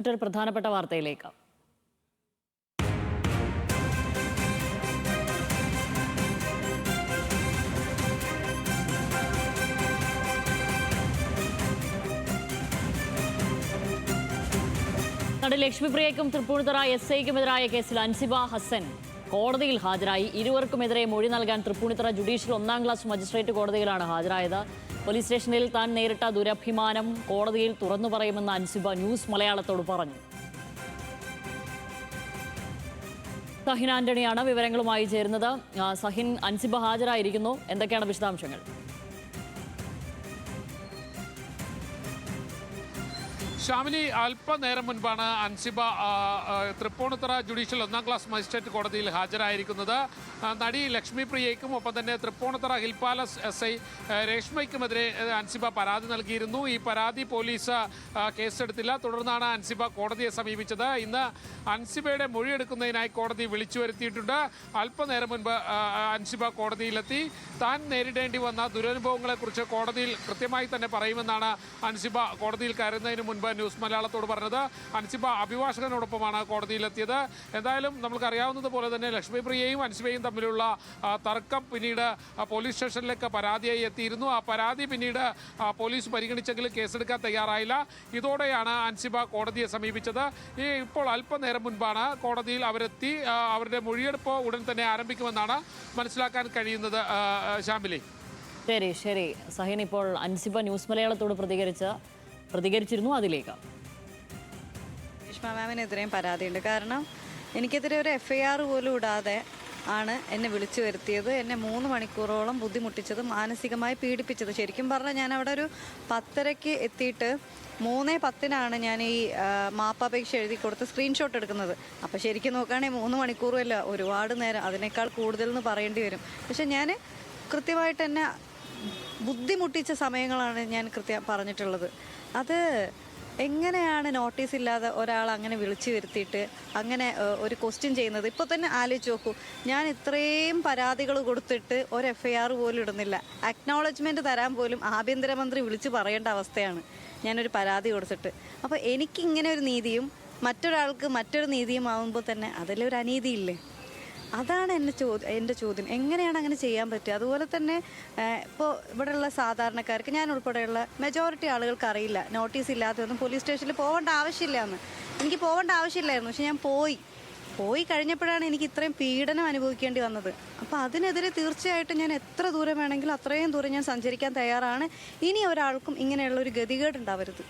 മറ്റൊരു പ്രധാനപ്പെട്ട വാർത്തയിലേക്ക്. നടി ലക്ഷ്മിപ്രിയയ്ക്കും തൃപ്പൂണിത്തുറ SIക്കുമെതിരായ കേസിൽ അൻസിബ ഹസൻ കോടതിയിൽ ഹാജരായി. ഇരുവർക്കുമെതിരെ മൊഴി നൽകാൻ തൃപ്പൂണിത്തുറ ജുഡീഷ്യൽ 1ാം ക്ലാസ് മജിസ്ട്രേറ്റ് കോടതിയിലാണ് ഹാജരായത്. പോലീസ് സ്റ്റേഷനിൽ താൻ നേരിട്ട ദുരഭിമാനം കോടതിയിൽ തുറന്നു പറയുമെന്ന് അൻസിബ ന്യൂസ് മലയാളത്തോട് പറഞ്ഞു. സഹിൻ ആന്റണിയാണ് വിവരങ്ങളുമായി ചേരുന്നത്. സഹിൻ, അൻസിബ ഹാജരായിരിക്കുന്നു, എന്തൊക്കെയാണ് വിശദാംശങ്ങൾ? ഷാമിലി, അല്പനേരം മുൻപാണ് അൻസിബ തൃപ്പൂണിത്തുറ ജുഡീഷ്യൽ 1ാം ക്ലാസ് മജിസ്ട്രേറ്റ് കോടതിയിൽ ഹാജരായിരിക്കുന്നത്. നടി ലക്ഷ്മിപ്രിയയ്ക്കും ഒപ്പം തന്നെ തൃപ്പൂണിത്തുറ ഹിൽ പാലസ് SI രേഷ്മയ്ക്കുമെതിരെ അൻസിബ പരാതി നൽകിയിരുന്നു. ഈ പരാതി പോലീസ് കേസെടുത്തില്ല. തുടർന്നാണ് അൻസിബ കോടതിയെ സമീപിച്ചത്. ഇന്ന് അൻസിബയുടെ മൊഴിയെടുക്കുന്നതിനായി കോടതി വിളിച്ചു വരുത്തിയിട്ടുണ്ട്. അല്പനേരം മുൻപ് അൻസിബ കോടതിയിലെത്തി. താൻ നേരിടേണ്ടി വന്ന ദുരനുഭവങ്ങളെക്കുറിച്ച് കോടതിയിൽ കൃത്യമായി തന്നെ പറയുമെന്നാണ് അൻസിബ കോടതിയിൽ കയറുന്നതിന് മുൻപ് ന്യൂസ് മലയാളത്തോട് പറഞ്ഞത്. അൻസിബ അഭിഭാഷകനോടൊപ്പമാണ് കോടതിയിലെത്തിയത്. എന്തായാലും നമുക്കറിയാവുന്നതുപോലെ തന്നെ ലക്ഷ്മിപ്രിയയും അൻസിബയും തമ്മിലുള്ള തർക്കം പിന്നീട് പോലീസ് സ്റ്റേഷനിലേക്ക് പരാതിയായി എത്തിയിരുന്നു. ആ പരാതി പിന്നീട് പോലീസ് പരിഗണിച്ചെങ്കിലും കേസെടുക്കാൻ തയ്യാറായില്ല. ഇതോടെയാണ് അൻസിബ കോടതിയെ സമീപിച്ചത്. ഇപ്പോൾ അല്പനേരം മുൻപാണ് കോടതിയിൽ അവരെത്തി. അവരുടെ മൊഴിയെടുപ്പ് ഉടൻ തന്നെ ആരംഭിക്കുമെന്നാണ് മനസ്സിലാക്കാൻ കഴിയുന്നത്. ശാമിലി, ശരി സഹിൻ, ഇപ്പോൾ അൻസിബ ന്യൂസ് മലയാളത്തോട് പ്രതികരിച്ചിരുന്നു, അതിലേക്ക്. രേഷ്മ മാമിനെതിരെയും പരാതിയുണ്ട്. കാരണം എനിക്കെതിരെ ഒരു FIR പോലും ഇടാതെ ആണ് എന്നെ വിളിച്ചു വരുത്തിയത്. എന്നെ 3 മണിക്കൂറോളം ബുദ്ധിമുട്ടിച്ചത്, മാനസികമായി പീഡിപ്പിച്ചത്. ശരിക്കും പറഞ്ഞാൽ ഞാൻ അവിടെ ഒരു 10:30 എത്തിയിട്ട് 3:10 ഞാൻ ഈ മാപ്പപേക്ഷ എഴുതി കൊടുത്ത് സ്ക്രീൻഷോട്ട് എടുക്കുന്നത്. അപ്പോൾ ശരിക്കും നോക്കുകയാണെങ്കിൽ 3 മണിക്കൂറുമല്ല, ഒരുപാട് നേരം, അതിനേക്കാൾ കൂടുതൽ എന്ന് പറയേണ്ടി വരും. പക്ഷെ ഞാൻ കൃത്യമായിട്ട് എന്നെ ബുദ്ധിമുട്ടിച്ച സമയങ്ങളാണ് ഞാൻ പറഞ്ഞിട്ടുള്ളത്. അത് എങ്ങനെയാണ് നോട്ടീസ് ഇല്ലാതെ ഒരാൾ അങ്ങനെ വിളിച്ചു വരുത്തിയിട്ട് അങ്ങനെ ഒരു ക്വസ്റ്റ്യൻ ചെയ്യുന്നത്? ഇപ്പോൾ തന്നെ ആലോചിച്ച് നോക്കൂ, ഞാൻ ഇത്രയും പരാതികൾ കൊടുത്തിട്ട് ഒരു FIR പോലും ഇടുന്നില്ല. അക്നോളജ്മെൻറ്റ് തരാൻ പോലും ആഭ്യന്തരമന്ത്രി വിളിച്ച് പറയേണ്ട അവസ്ഥയാണ് ഞാനൊരു പരാതി കൊടുത്തിട്ട്. അപ്പോൾ എനിക്കിങ്ങനെ ഒരു നീതിയും മറ്റൊരാൾക്ക് മറ്റൊരു നീതിയും ആകുമ്പോൾ തന്നെ അതിലൊരു അനീതിയില്ലേ? അതാണ് എൻ്റെ ചോദ്യം. എങ്ങനെയാണ് അങ്ങനെ ചെയ്യാൻ പറ്റുക? അതുപോലെ തന്നെ ഇപ്പോൾ ഇവിടെയുള്ള സാധാരണക്കാർക്ക്, ഞാൻ ഉൾപ്പെടെയുള്ള മെജോറിറ്റി ആളുകൾക്ക് അറിയില്ല നോട്ടീസ് ഇല്ലാത്തതൊന്നും പോലീസ് സ്റ്റേഷനിൽ പോകേണ്ട ആവശ്യമില്ല എന്ന്. എനിക്ക് പോകേണ്ട ആവശ്യമില്ലായിരുന്നു, പക്ഷെ ഞാൻ പോയി കഴിഞ്ഞപ്പോഴാണ് എനിക്ക് ഇത്രയും പീഡനം അനുഭവിക്കേണ്ടി വന്നത്. അപ്പോൾ അതിനെതിരെ തീർച്ചയായിട്ടും ഞാൻ എത്ര ദൂരം വേണമെങ്കിലും അത്രയും ദൂരം ഞാൻ സഞ്ചരിക്കാൻ തയ്യാറാണ്. ഇനി ഒരാൾക്കും ഇങ്ങനെയുള്ള ഒരു ഗതികേട് ഉണ്ടാവരുത്.